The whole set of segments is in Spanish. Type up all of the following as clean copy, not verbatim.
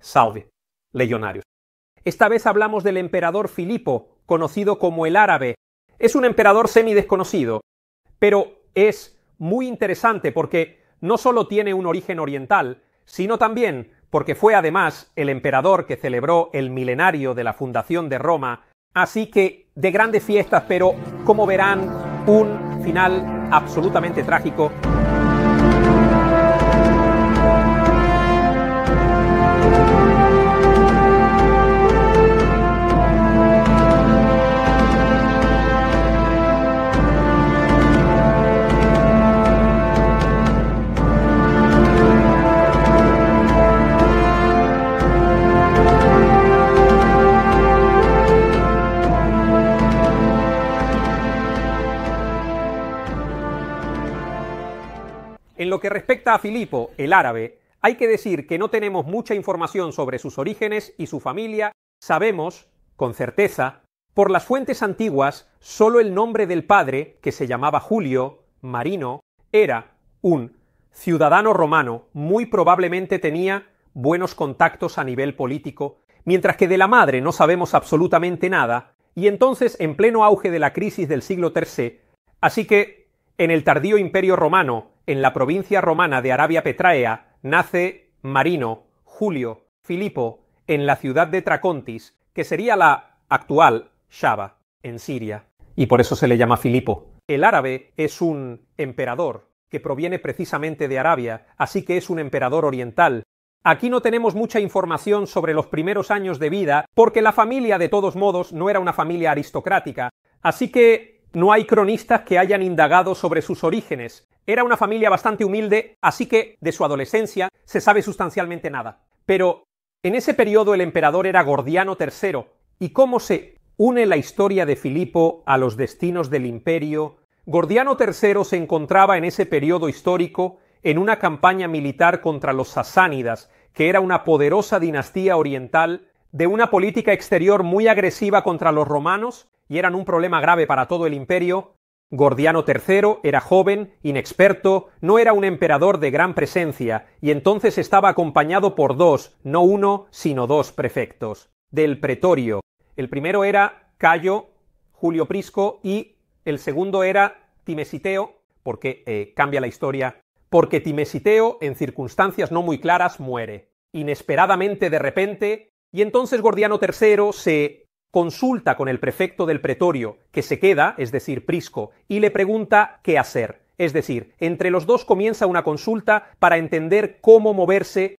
Salve, legionarios. Esta vez hablamos del emperador Filipo, conocido como el Árabe. Es un emperador semidesconocido, pero es muy interesante porque no solo tiene un origen oriental, sino también porque fue además el emperador que celebró el milenario de la fundación de Roma, así que de grandes fiestas, pero como verán, un final absolutamente trágico. En lo que respecta a Filipo, el Árabe, hay que decir que no tenemos mucha información sobre sus orígenes y su familia. Sabemos, con certeza, por las fuentes antiguas, solo el nombre del padre, que se llamaba Julio, Marino, era un ciudadano romano, muy probablemente tenía buenos contactos a nivel político, mientras que de la madre no sabemos absolutamente nada, y entonces en pleno auge de la crisis del siglo III, así que en el tardío Imperio Romano, en la provincia romana de Arabia Petraea, nace Marino, Julio, Filipo, en la ciudad de Tracontis, que sería la actual Shaba, en Siria, y por eso se le llama Filipo. El Árabe es un emperador que proviene precisamente de Arabia, así que es un emperador oriental. Aquí no tenemos mucha información sobre los primeros años de vida, porque la familia de todos modos no era una familia aristocrática, así que no hay cronistas que hayan indagado sobre sus orígenes. Era una familia bastante humilde, así que de su adolescencia se sabe sustancialmente nada. Pero en ese periodo el emperador era Gordiano III. ¿Y cómo se une la historia de Filipo a los destinos del imperio? Gordiano III se encontraba en ese periodo histórico en una campaña militar contra los sasánidas, que era una poderosa dinastía oriental de una política exterior muy agresiva contra los romanos, y eran un problema grave para todo el imperio. Gordiano III era joven, inexperto, no era un emperador de gran presencia, y entonces estaba acompañado por dos, no uno, sino dos prefectos, del pretorio. El primero era Cayo Julio Prisco y el segundo era Timesiteo, porque cambia la historia, porque Timesiteo, en circunstancias no muy claras, muere, inesperadamente de repente, y entonces Gordiano III se consulta con el prefecto del pretorio, que se queda, es decir, Prisco, y le pregunta qué hacer. Es decir, entre los dos comienza una consulta para entender cómo moverse,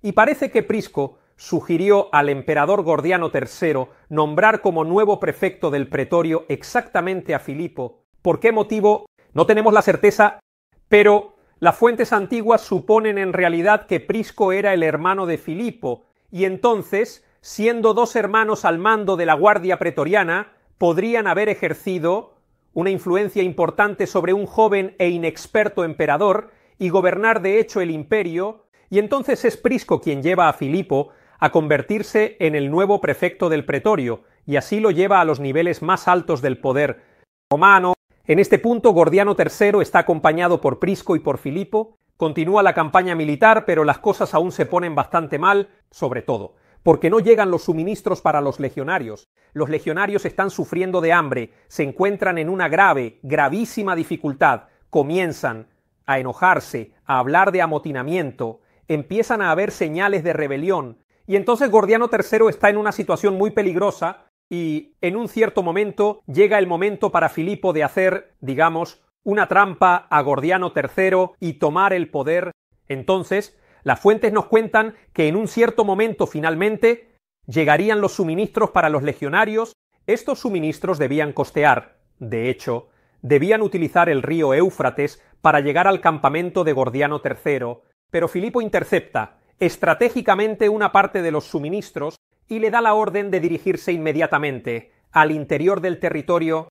y parece que Prisco sugirió al emperador Gordiano III nombrar como nuevo prefecto del pretorio exactamente a Filipo. ¿Por qué motivo? No tenemos la certeza, pero las fuentes antiguas suponen en realidad que Prisco era el hermano de Filipo, y entonces, siendo dos hermanos al mando de la guardia pretoriana, podrían haber ejercido una influencia importante sobre un joven e inexperto emperador y gobernar de hecho el imperio, y entonces es Prisco quien lleva a Filipo a convertirse en el nuevo prefecto del pretorio, y así lo lleva a los niveles más altos del poder romano. En este punto Gordiano III está acompañado por Prisco y por Filipo. Continúa la campaña militar, pero las cosas aún se ponen bastante mal, sobre todo porque no llegan los suministros para los legionarios. Los legionarios están sufriendo de hambre, se encuentran en una gravísima dificultad, comienzan a enojarse, a hablar de amotinamiento, empiezan a haber señales de rebelión, y entonces Gordiano III está en una situación muy peligrosa, y en un cierto momento llega el momento para Filipo de hacer, digamos, una trampa a Gordiano III y tomar el poder. Entonces, las fuentes nos cuentan que en un cierto momento finalmente llegarían los suministros para los legionarios. Estos suministros debían costear, de hecho, debían utilizar el río Éufrates para llegar al campamento de Gordiano III, pero Filipo intercepta estratégicamente una parte de los suministros y le da la orden de dirigirse inmediatamente al interior del territorio,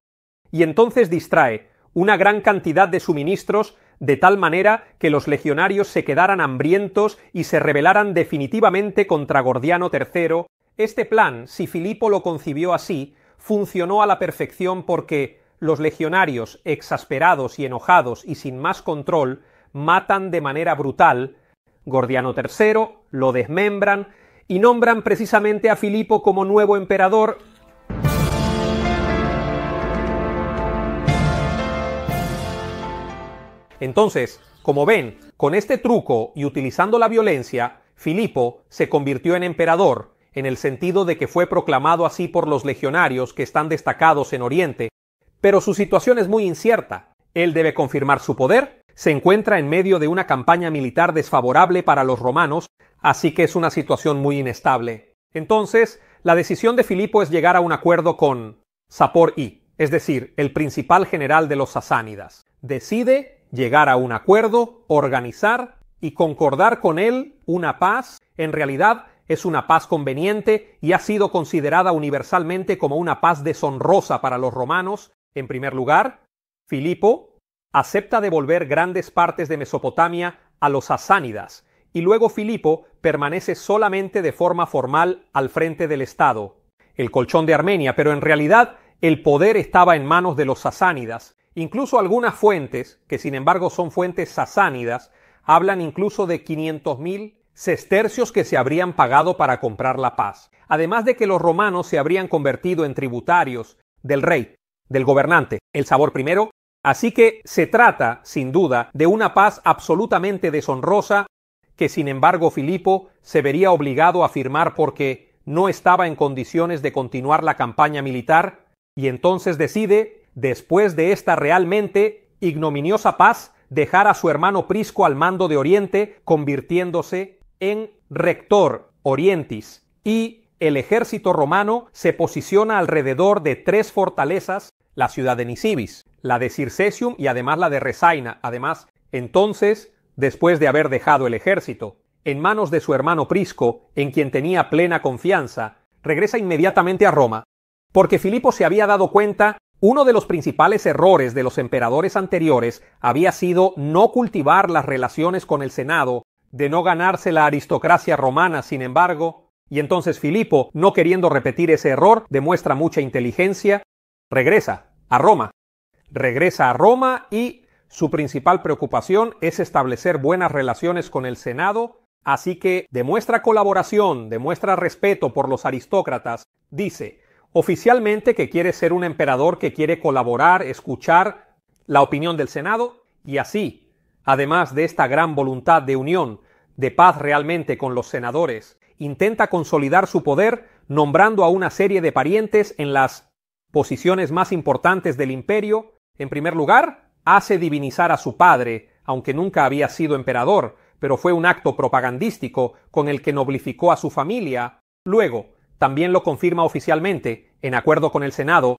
y entonces distrae una gran cantidad de suministros de tal manera que los legionarios se quedaran hambrientos y se rebelaran definitivamente contra Gordiano III. Este plan, si Filipo lo concibió así, funcionó a la perfección porque los legionarios, exasperados y enojados y sin más control, matan de manera brutal Gordiano III, lo desmembran, y nombran precisamente a Filipo como nuevo emperador. Entonces, como ven, con este truco y utilizando la violencia, Filipo se convirtió en emperador, en el sentido de que fue proclamado así por los legionarios que están destacados en Oriente, pero su situación es muy incierta. Él debe confirmar su poder, se encuentra en medio de una campaña militar desfavorable para los romanos, así que es una situación muy inestable. Entonces, la decisión de Filipo es llegar a un acuerdo con Sapor I, es decir, el principal general de los sasánidas. Decide llegar a un acuerdo, organizar y concordar con él una paz. En realidad es una paz conveniente y ha sido considerada universalmente como una paz deshonrosa para los romanos. En primer lugar, Filipo acepta devolver grandes partes de Mesopotamia a los sasánidas, y luego Filipo permanece solamente de forma formal al frente del Estado, el colchón de Armenia, pero en realidad el poder estaba en manos de los sasánidas. Incluso algunas fuentes, que sin embargo son fuentes sasánidas, hablan incluso de 500.000 sestercios que se habrían pagado para comprar la paz. Además de que los romanos se habrían convertido en tributarios del rey, del gobernante, el Sabor I. Así que se trata, sin duda, de una paz absolutamente deshonrosa que, sin embargo, Filipo se vería obligado a firmar porque no estaba en condiciones de continuar la campaña militar, y entonces decide, después de esta realmente ignominiosa paz, dejar a su hermano Prisco al mando de Oriente, convirtiéndose en rector Orientis, y el ejército romano se posiciona alrededor de 3 fortalezas, la ciudad de Nisibis, la de Circesium y además la de Resaina. Además, entonces, después de haber dejado el ejército en manos de su hermano Prisco, en quien tenía plena confianza, regresa inmediatamente a Roma, porque Filipo se había dado cuenta. Uno de los principales errores de los emperadores anteriores había sido no cultivar las relaciones con el Senado, de no ganarse la aristocracia romana, sin embargo, y entonces Filipo, no queriendo repetir ese error, demuestra mucha inteligencia, regresa a Roma. Regresa a Roma y su principal preocupación es establecer buenas relaciones con el Senado, así que demuestra colaboración, demuestra respeto por los aristócratas, dice oficialmente que quiere ser un emperador que quiere colaborar, escuchar la opinión del Senado, y así, además de esta gran voluntad de unión, de paz realmente con los senadores, intenta consolidar su poder nombrando a una serie de parientes en las posiciones más importantes del imperio. En primer lugar, hace divinizar a su padre, aunque nunca había sido emperador, pero fue un acto propagandístico con el que nobilificó a su familia. Luego, también lo confirma oficialmente, en acuerdo con el Senado,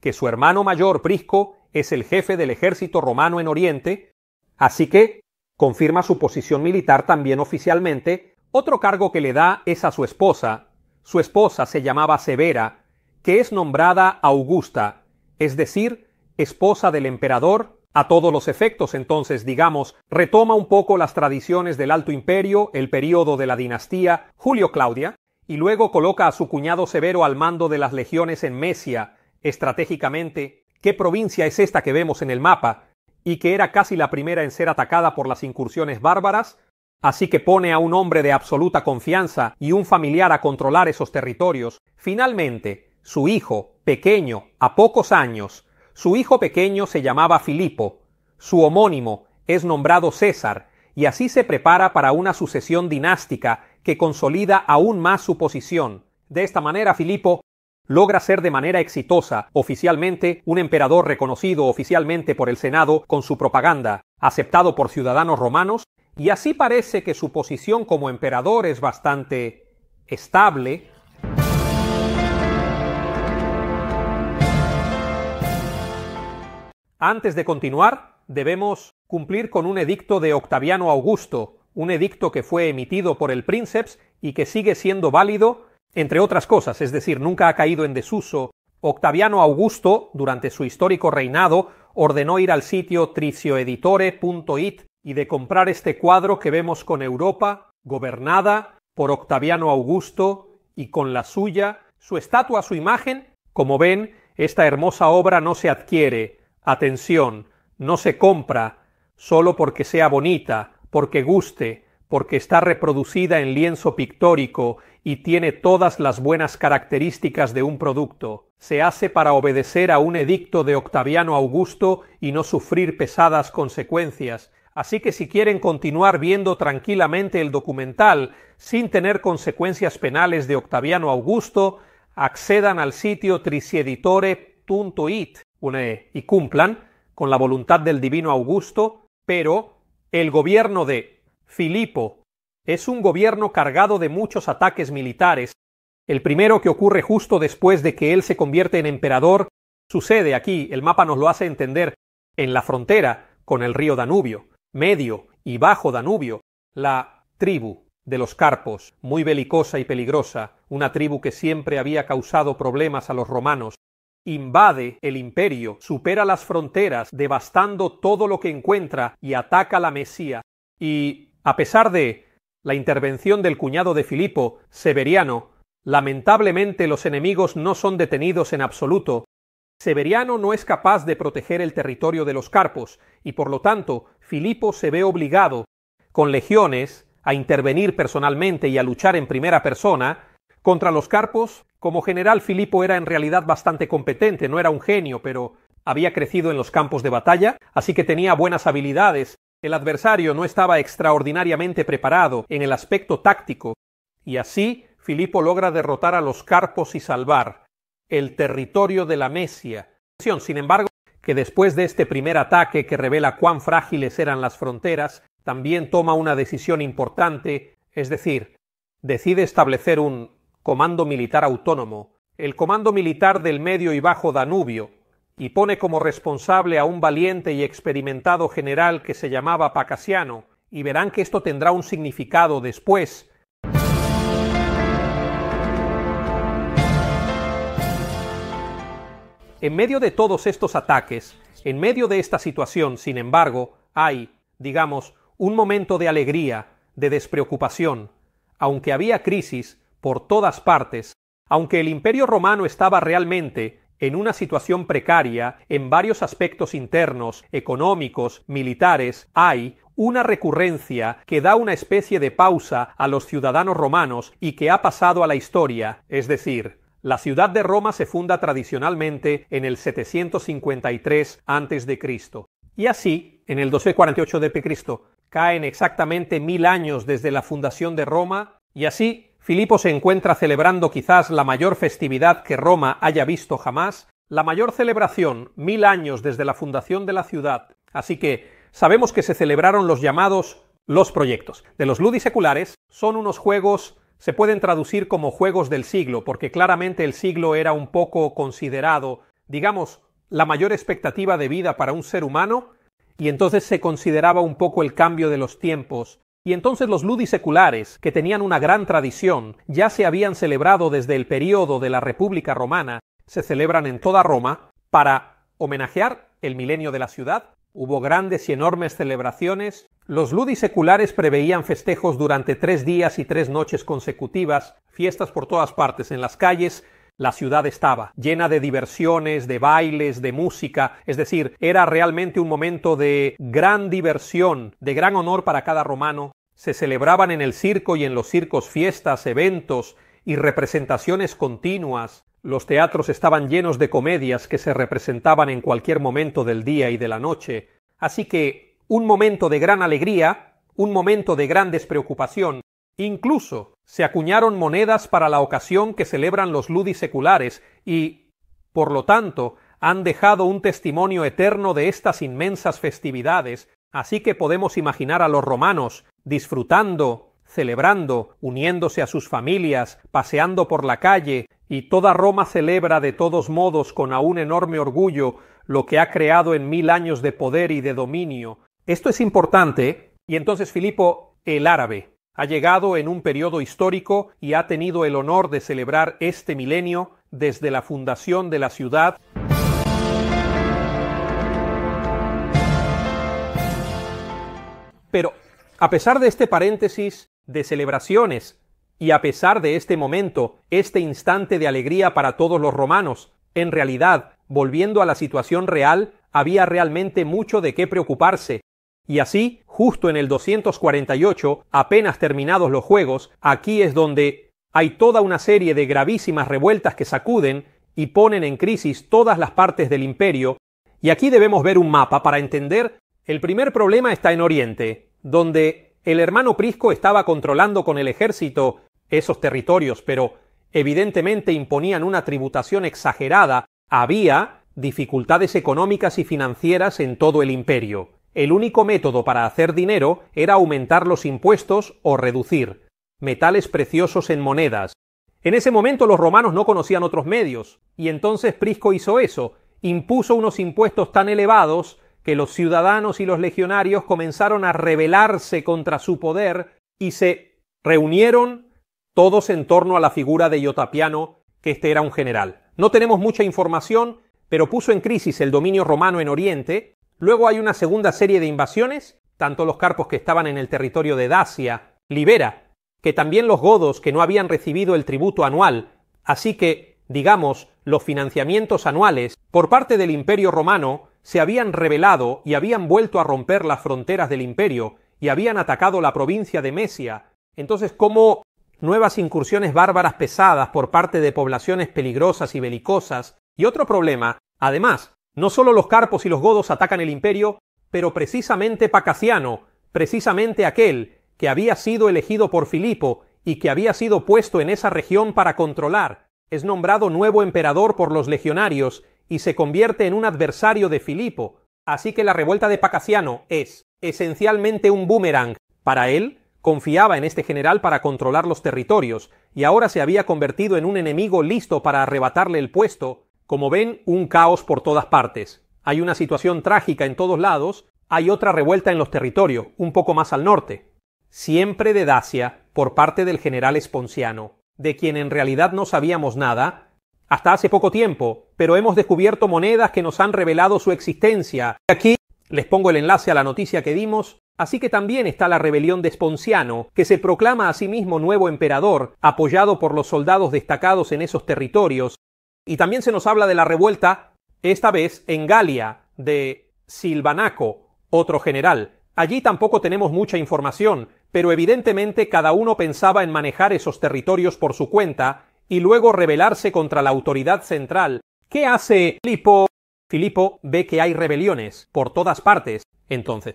que su hermano mayor Prisco es el jefe del ejército romano en Oriente, así que confirma su posición militar también oficialmente. Otro cargo que le da es a su esposa. Su esposa se llamaba Severa, que es nombrada Augusta, es decir, esposa del emperador a todos los efectos. Entonces, digamos, retoma un poco las tradiciones del Alto Imperio, el período de la dinastía Julio-Claudia, y luego coloca a su cuñado Severo al mando de las legiones en Mesia, estratégicamente. ¿Qué provincia es esta que vemos en el mapa? Y que era casi la primera en ser atacada por las incursiones bárbaras. Así que pone a un hombre de absoluta confianza y un familiar a controlar esos territorios. Finalmente, su hijo, pequeño, a pocos años, su hijo pequeño se llamaba Filipo, su homónimo es nombrado César, y así se prepara para una sucesión dinástica que consolida aún más su posición. De esta manera, Filipo logra ser de manera exitosa, oficialmente, un emperador reconocido oficialmente por el Senado con su propaganda, aceptado por ciudadanos romanos, y así parece que su posición como emperador es bastante estable. Antes de continuar, debemos cumplir con un edicto de Octaviano Augusto, un edicto que fue emitido por el Princeps y que sigue siendo válido, entre otras cosas, es decir, nunca ha caído en desuso. Octaviano Augusto, durante su histórico reinado, ordenó ir al sitio tricioeditore.it y de comprar este cuadro que vemos con Europa, gobernada por Octaviano Augusto y con la suya, su estatua, su imagen. Como ven, esta hermosa obra no se adquiere, atención, no se compra solo porque sea bonita, porque guste, porque está reproducida en lienzo pictórico y tiene todas las buenas características de un producto. Se hace para obedecer a un edicto de Octaviano Augusto y no sufrir pesadas consecuencias. Así que si quieren continuar viendo tranquilamente el documental sin tener consecuencias penales de Octaviano Augusto, accedan al sitio tricieditore.it y cumplan con la voluntad del divino Augusto, pero el gobierno de Filipo es un gobierno cargado de muchos ataques militares. El primero, que ocurre justo después de que él se convierte en emperador, sucede aquí, el mapa nos lo hace entender, en la frontera con el río Danubio, medio y bajo Danubio, la tribu de los Carpos, muy belicosa y peligrosa, una tribu que siempre había causado problemas a los romanos, invade el imperio, supera las fronteras, devastando todo lo que encuentra y ataca la Mesía. Y, a pesar de la intervención del cuñado de Filipo, Severiano, lamentablemente los enemigos no son detenidos en absoluto. Severiano no es capaz de proteger el territorio de los Carpos, y por lo tanto Filipo se ve obligado, con legiones, a intervenir personalmente y a luchar en primera persona contra los Carpos. Como general, Filipo era en realidad bastante competente, no era un genio, pero había crecido en los campos de batalla, así que tenía buenas habilidades. El adversario no estaba extraordinariamente preparado en el aspecto táctico, y así Filipo logra derrotar a los Carpos y salvar el territorio de la Mesia. Sin embargo, que después de este primer ataque que revela cuán frágiles eran las fronteras, también toma una decisión importante, es decir, decide establecer un comando militar autónomo, el comando militar del medio y bajo Danubio, y pone como responsable a un valiente y experimentado general que se llamaba Pacasiano, y verán que esto tendrá un significado después. En medio de todos estos ataques, en medio de esta situación, sin embargo, hay, digamos, un momento de alegría, de despreocupación. Aunque había crisis por todas partes, aunque el Imperio Romano estaba realmente en una situación precaria en varios aspectos internos, económicos, militares, hay una recurrencia que da una especie de pausa a los ciudadanos romanos y que ha pasado a la historia, es decir, la ciudad de Roma se funda tradicionalmente en el 753 a.C. y así, en el 248 d.C., caen exactamente 1000 años desde la fundación de Roma, y así Filipo se encuentra celebrando quizás la mayor festividad que Roma haya visto jamás, la mayor celebración, 1000 años desde la fundación de la ciudad. Así que sabemos que se celebraron los llamados los proyectos. De los ludiseculares son unos juegos, se pueden traducir como juegos del siglo, porque claramente el siglo era un poco considerado, digamos, la mayor expectativa de vida para un ser humano, y entonces se consideraba un poco el cambio de los tiempos. Y entonces los ludiseculares, que tenían una gran tradición, ya se habían celebrado desde el período de la República Romana, se celebran en toda Roma para homenajear el milenio de la ciudad. Hubo grandes y enormes celebraciones. Los ludiseculares preveían festejos durante 3 días y 3 noches consecutivas, fiestas por todas partes, en las calles. La ciudad estaba llena de diversiones, de bailes, de música, es decir, era realmente un momento de gran diversión, de gran honor para cada romano. Se celebraban en el circo y en los circos fiestas, eventos y representaciones continuas. Los teatros estaban llenos de comedias que se representaban en cualquier momento del día y de la noche. Así que un momento de gran alegría, un momento de gran despreocupación. Incluso se acuñaron monedas para la ocasión que celebran los ludiseculares y, por lo tanto, han dejado un testimonio eterno de estas inmensas festividades, así que podemos imaginar a los romanos disfrutando, celebrando, uniéndose a sus familias, paseando por la calle, y toda Roma celebra de todos modos con aún enorme orgullo lo que ha creado en 1000 años de poder y de dominio. Esto es importante, y entonces Filipo el Árabe ha llegado en un periodo histórico y ha tenido el honor de celebrar este milenio desde la fundación de la ciudad. Pero, a pesar de este paréntesis de celebraciones y a pesar de este momento, este instante de alegría para todos los romanos, en realidad, volviendo a la situación real, había realmente mucho de qué preocuparse. Y así, justo en el 248, apenas terminados los juegos, aquí es donde hay toda una serie de gravísimas revueltas que sacuden y ponen en crisis todas las partes del imperio, y aquí debemos ver un mapa para entender. El primer problema está en Oriente, donde el hermano Prisco estaba controlando con el ejército esos territorios, pero evidentemente imponían una tributación exagerada. Había dificultades económicas y financieras en todo el imperio. El único método para hacer dinero era aumentar los impuestos o reducir metales preciosos en monedas. En ese momento los romanos no conocían otros medios, y entonces Prisco hizo eso, impuso unos impuestos tan elevados que los ciudadanos y los legionarios comenzaron a rebelarse contra su poder y se reunieron todos en torno a la figura de Iotapiano, que este era un general. No tenemos mucha información, pero puso en crisis el dominio romano en Oriente. Luego hay una segunda serie de invasiones, tanto los carpos que estaban en el territorio de Dacia, Libera, que también los godos que no habían recibido el tributo anual, así que, digamos, los financiamientos anuales por parte del Imperio Romano se habían rebelado y habían vuelto a romper las fronteras del imperio y habían atacado la provincia de Mesia. Entonces, como nuevas incursiones bárbaras pesadas por parte de poblaciones peligrosas y belicosas. Y otro problema, además, no solo los carpos y los godos atacan el imperio, pero precisamente Pacaciano, precisamente aquel que había sido elegido por Filipo y que había sido puesto en esa región para controlar, es nombrado nuevo emperador por los legionarios y se convierte en un adversario de Filipo. Así que la revuelta de Pacaciano es esencialmente un boomerang. Para él, confiaba en este general para controlar los territorios, y ahora se había convertido en un enemigo listo para arrebatarle el puesto. Como ven, un caos por todas partes. Hay una situación trágica en todos lados. Hay otra revuelta en los territorios, un poco más al norte. Siempre de Dacia, por parte del general Esponciano, de quien en realidad no sabíamos nada hasta hace poco tiempo, pero hemos descubierto monedas que nos han revelado su existencia. Aquí les pongo el enlace a la noticia que dimos. Así que también está la rebelión de Esponciano, que se proclama a sí mismo nuevo emperador, apoyado por los soldados destacados en esos territorios. Y también se nos habla de la revuelta, esta vez en Galia, de Silvanaco, otro general. Allí tampoco tenemos mucha información, pero evidentemente cada uno pensaba en manejar esos territorios por su cuenta y luego rebelarse contra la autoridad central. ¿Qué hace Filipo? Filipo ve que hay rebeliones por todas partes. Entonces,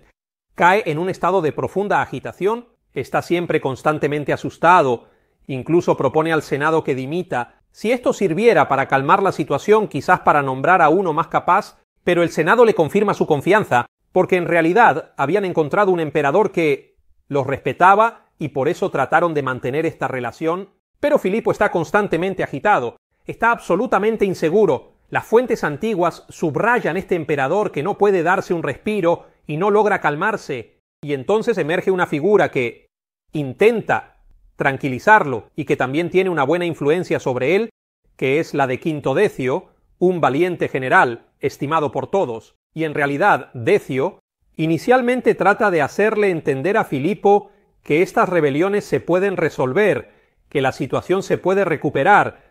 cae en un estado de profunda agitación, está siempre constantemente asustado, incluso propone al Senado que dimita. Si esto sirviera para calmar la situación, quizás para nombrar a uno más capaz, pero el Senado le confirma su confianza, porque en realidad habían encontrado un emperador que los respetaba y por eso trataron de mantener esta relación. Pero Filipo está constantemente agitado, está absolutamente inseguro. Las fuentes antiguas subrayan este emperador que no puede darse un respiro y no logra calmarse, y entonces emerge una figura que intenta tranquilizarlo y que también tiene una buena influencia sobre él, que es la de Quinto Decio, un valiente general, estimado por todos. Y en realidad Decio inicialmente trata de hacerle entender a Filipo que estas rebeliones se pueden resolver, que la situación se puede recuperar.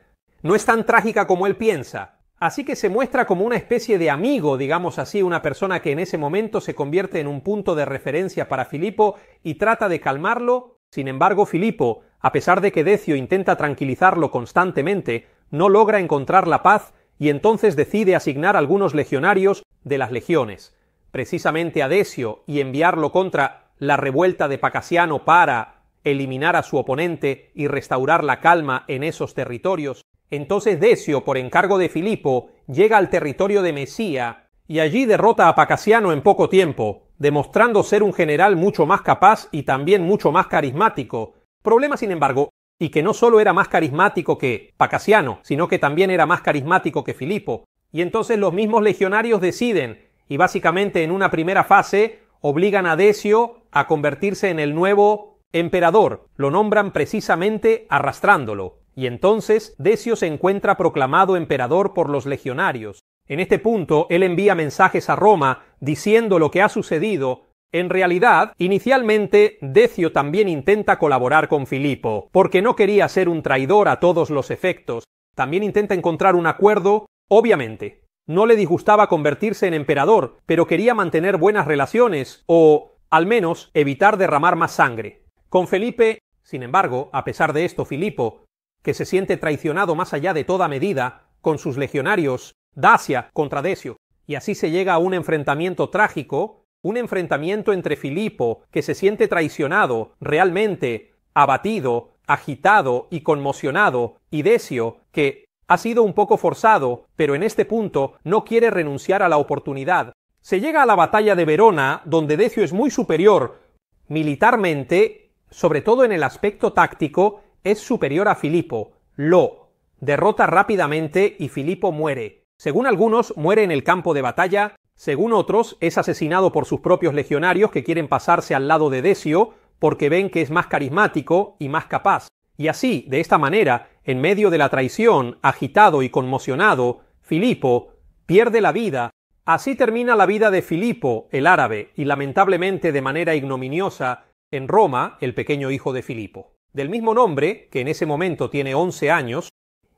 No es tan trágica como él piensa. Así que se muestra como una especie de amigo, digamos así, una persona que en ese momento se convierte en un punto de referencia para Filipo y trata de calmarlo. Sin embargo, Filipo, a pesar de que Decio intenta tranquilizarlo constantemente, no logra encontrar la paz y entonces decide asignar algunos legionarios de las legiones, precisamente a Decio, y enviarlo contra la revuelta de Pacaciano para eliminar a su oponente y restaurar la calma en esos territorios. Entonces Decio, por encargo de Filipo, llega al territorio de Mesía y allí derrota a Pacaciano en poco tiempo, demostrando ser un general mucho más capaz y también mucho más carismático. Problema, sin embargo, y que no solo era más carismático que Pacaciano, sino que también era más carismático que Filipo. Y entonces los mismos legionarios deciden, y básicamente en una primera fase obligan a Decio a convertirse en el nuevo emperador, lo nombran precisamente arrastrándolo, y entonces Decio se encuentra proclamado emperador por los legionarios. En este punto, él envía mensajes a Roma diciendo lo que ha sucedido. En realidad, inicialmente, Decio también intenta colaborar con Filipo, porque no quería ser un traidor a todos los efectos. También intenta encontrar un acuerdo, obviamente. No le disgustaba convertirse en emperador, pero quería mantener buenas relaciones, o al menos evitar derramar más sangre. Con Felipe, sin embargo, a pesar de esto, Filipo, que se siente traicionado más allá de toda medida, con sus legionarios, Dacia contra Decio, y así se llega a un enfrentamiento trágico, un enfrentamiento entre Filipo, que se siente traicionado, realmente abatido, agitado y conmocionado, y Decio, que ha sido un poco forzado, pero en este punto no quiere renunciar a la oportunidad. Se llega a la batalla de Verona, donde Decio es muy superior militarmente, sobre todo en el aspecto táctico, es superior a Filipo. Lo derrota rápidamente y Filipo muere. Según algunos, muere en el campo de batalla, según otros, es asesinado por sus propios legionarios que quieren pasarse al lado de Decio porque ven que es más carismático y más capaz. Y así, de esta manera, en medio de la traición, agitado y conmocionado, Filipo pierde la vida. Así termina la vida de Filipo, el árabe, y lamentablemente de manera ignominiosa, en Roma, el pequeño hijo de Filipo. Del mismo nombre, que en ese momento tiene 11 años,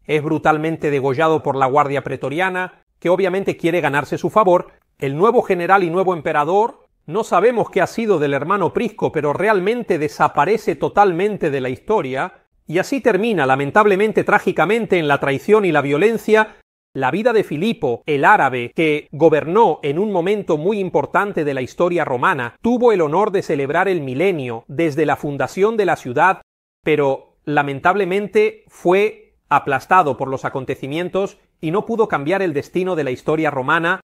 es brutalmente degollado por la guardia pretoriana, que obviamente quiere ganarse su favor. El nuevo general y nuevo emperador, no sabemos qué ha sido del hermano Prisco, pero realmente desaparece totalmente de la historia, y así termina, lamentablemente, trágicamente, en la traición y la violencia, la vida de Filipo, el árabe, que gobernó en un momento muy importante de la historia romana, tuvo el honor de celebrar el milenio desde la fundación de la ciudad, pero lamentablemente fue aplastado por los acontecimientos y no pudo cambiar el destino de la historia romana.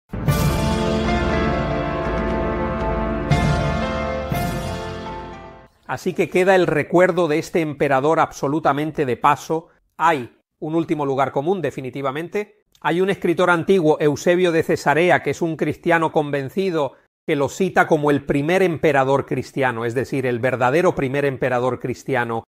Así que queda el recuerdo de este emperador absolutamente de paso. Hay un último lugar común, definitivamente. Hay un escritor antiguo, Eusebio de Cesarea, que es un cristiano convencido, que lo cita como el primer emperador cristiano, es decir, el verdadero primer emperador cristiano.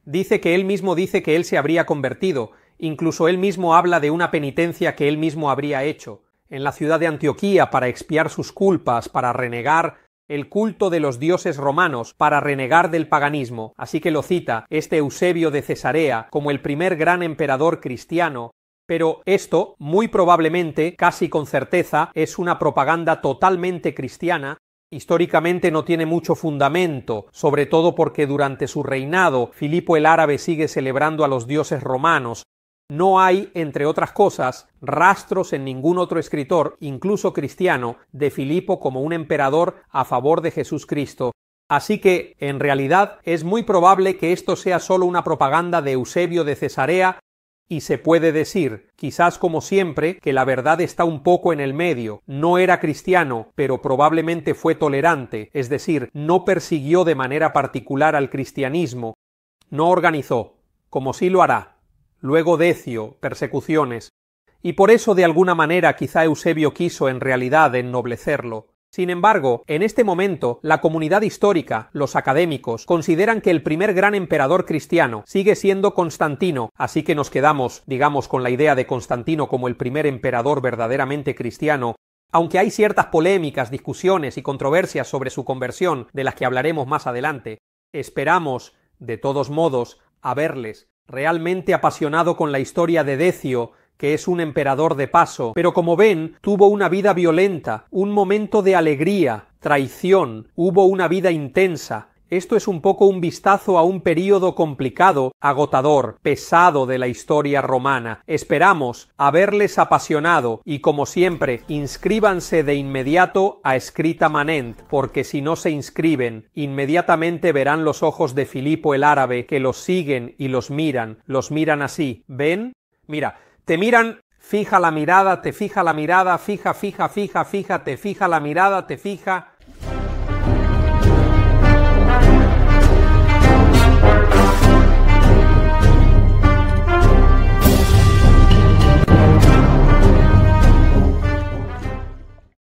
Dice que él se habría convertido, incluso él mismo habla de una penitencia que él mismo habría hecho en la ciudad de Antioquía para expiar sus culpas, para renegar el culto de los dioses romanos, para renegar del paganismo. Así que lo cita este Eusebio de Cesarea como el primer gran emperador cristiano. Pero esto, muy probablemente, casi con certeza, es una propaganda totalmente cristiana. Históricamente no tiene mucho fundamento, sobre todo porque durante su reinado Filipo el árabe sigue celebrando a los dioses romanos. No hay, entre otras cosas, rastros en ningún otro escritor, incluso cristiano, de Filipo como un emperador a favor de Jesús Cristo. Así que, en realidad, es muy probable que esto sea solo una propaganda de Eusebio de Cesarea, y se puede decir, quizás como siempre, que la verdad está un poco en el medio. No era cristiano, pero probablemente fue tolerante, es decir, no persiguió de manera particular al cristianismo, no organizó, como sí lo hará, luego Decio, persecuciones, y por eso de alguna manera quizá Eusebio quiso en realidad ennoblecerlo. Sin embargo, en este momento, la comunidad histórica, los académicos, consideran que el primer gran emperador cristiano sigue siendo Constantino, así que nos quedamos, digamos, con la idea de Constantino como el primer emperador verdaderamente cristiano, aunque hay ciertas polémicas, discusiones y controversias sobre su conversión, de las que hablaremos más adelante. Esperamos, de todos modos, haberles realmente apasionado con la historia de Decio, que es un emperador de paso, pero como ven, tuvo una vida violenta, un momento de alegría, traición, hubo una vida intensa. Esto es un poco un vistazo a un período complicado, agotador, pesado de la historia romana. Esperamos haberles apasionado y, como siempre, inscríbanse de inmediato a Scripta Manent, porque si no se inscriben, inmediatamente verán los ojos de Filipo el árabe, que los siguen y los miran así. ¿Ven? Mira, te miran, fija la mirada, te fija la mirada, fija, te fija la mirada, te fija.